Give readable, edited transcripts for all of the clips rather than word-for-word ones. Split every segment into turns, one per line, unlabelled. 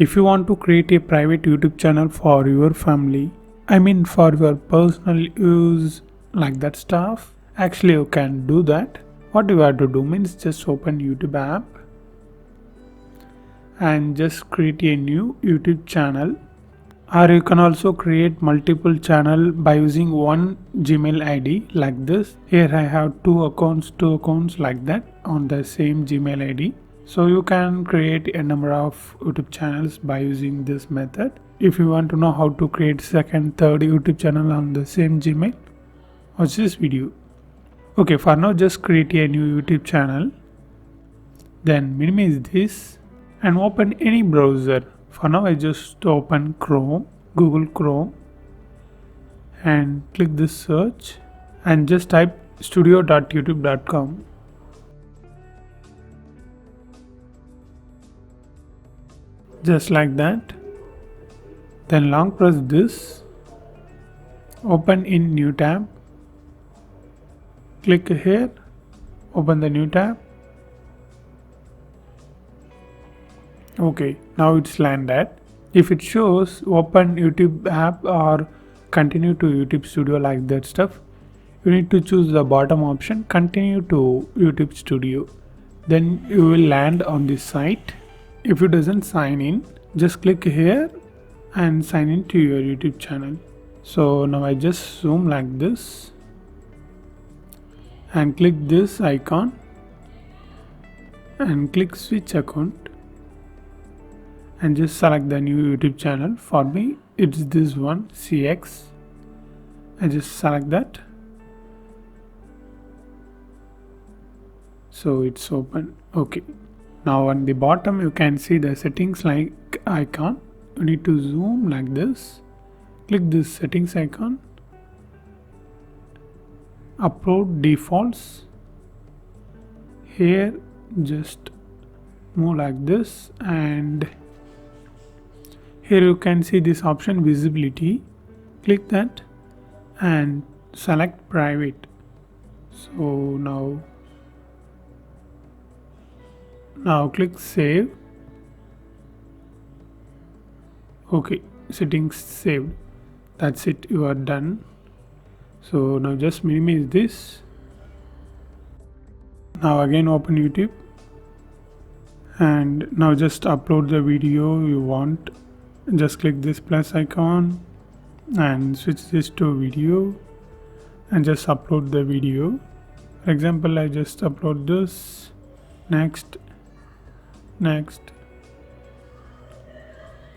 If you want to create a private YouTube channel for your family, I mean for your personal use, like that stuff, actually you can do that. What you have to do means just open YouTube app and just create a new YouTube channel, or you can also create multiple channel by using one Gmail ID like this. Here I have two accounts like that on the same Gmail ID. So you can create a number of YouTube channels by using this method. If you want to know how to create second, third YouTube channel on the same Gmail, watch this video. Okay, for now just create a new YouTube channel, then minimize this and open any browser. For now I just open Chrome, Google Chrome, and click this search and just type studio.youtube.com. Just like that. Then long press this, open in new tab, click here, open the new tab. Okay, now it's landed. If it shows open YouTube app or continue to YouTube Studio like that stuff, you need to choose the bottom option, continue to YouTube Studio. Then you will land on this site. If it doesn't sign in, just click here and sign in to your YouTube channel. So now I just zoom like this and click this icon and click switch account and just select the new YouTube channel. For me it's this one, CX. I just select that. So it's open. Okay, now on the bottom you can see the settings like icon. You need to zoom like this, click this settings icon, upload defaults. Here just move like this, and here you can see this option visibility. Click that and select private. So now click save. Okay, settings saved. That's it, you are done. So now just minimize this. Now again open YouTube and now just upload the video you want. Just click this plus icon and switch this to video and just upload the video. For example, I just upload this. Next,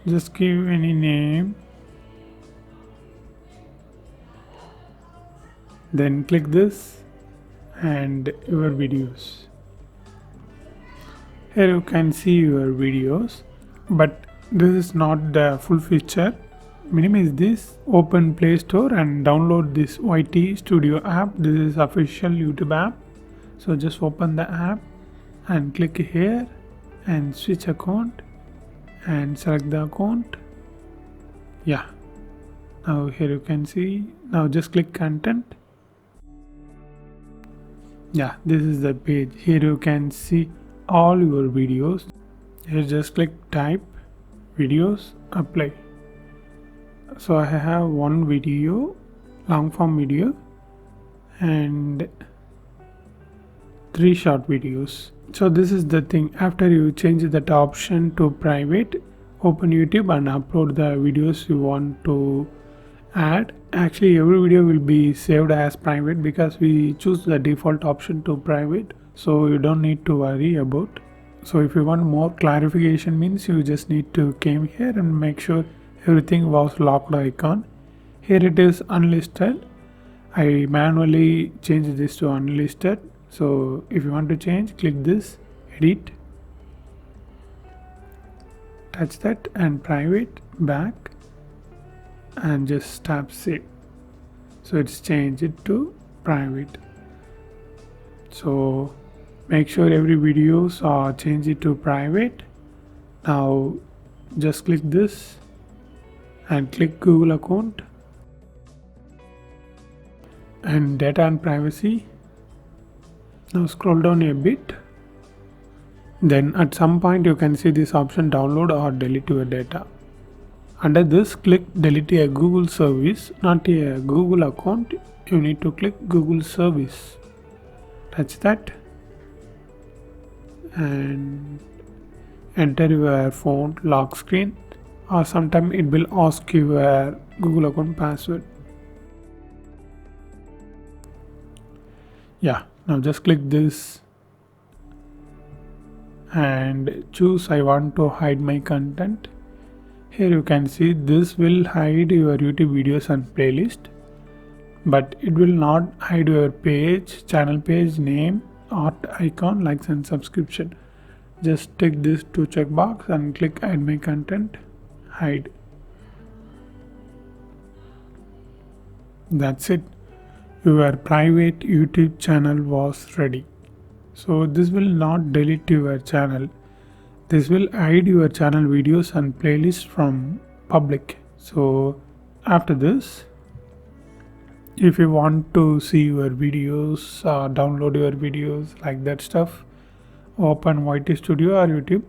just give any name, then click this and your videos. Here you can see your videos, but this is not the full feature. Minimize this, open Play Store and download this YT Studio app. This is official YouTube app. So just open the app and click here and switch account and select the account. Yeah, now here you can see. Now just click content. Yeah, this is the page. Here you can see all your videos. Here just click type videos, apply. So I have one video, long form video, and 3 short videos. So this is the thing. After you change that option to private, open YouTube and upload the videos you want to add. Actually every video will be saved as private because we choose the default option to private, so you don't need to worry about. So if you want more clarification means you just need to came here and make sure everything was locked icon. Here it is unlisted. I manually changed this to unlisted. So if you want to change, click this, edit, touch that and private, back, and just tap save. So it's changed it to private. So make sure every videos are changed it to private. Now just click this and click Google account and data and privacy. Now scroll down a bit, Then at some point you can see this option, download or delete your data. Under this, click delete a Google service, not a Google account. You need to click Google service. Touch that and enter your phone lock screen, or sometime it will ask your Google account password. Yeah, now just click this and choose I want to hide my content. Here you can see this will hide your YouTube videos and playlist, but it will not hide your page, channel page, name, art icon, likes and subscription. Just tick this to checkbox and click hide my content, hide. That's it. Your private YouTube channel was ready. So this will not delete your channel. This will hide your channel videos and playlists from public. So after this, if you want to see your videos, download your videos, like that stuff, open YT Studio or YouTube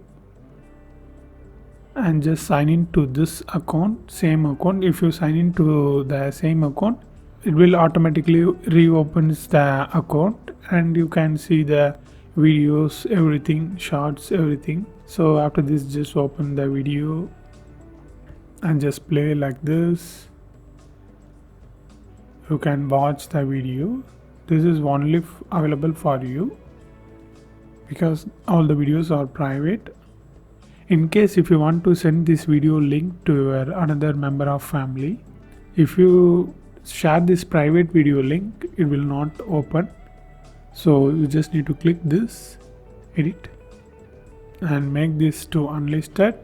and just sign in to this account, same account. If you sign into the same account, it will automatically reopens the account and you can see the videos, everything, shorts, everything. So after this, just open the video and just play like this. You can watch the video. This is only available for you because all the videos are private. In case if you want to send this video link to your another member of family, if you share this private video link, it will not open. So you just need to click this, edit, and make this to unlisted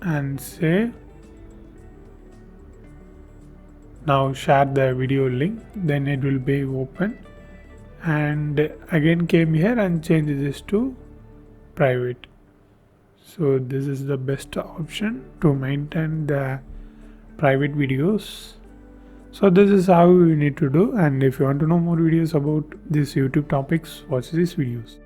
and say now share the video link, then it will be open, and again came here and change this to private. So this is the best option to maintain the private videos. So this is how you need to do, and if you want to know more videos about these YouTube topics, watch these videos.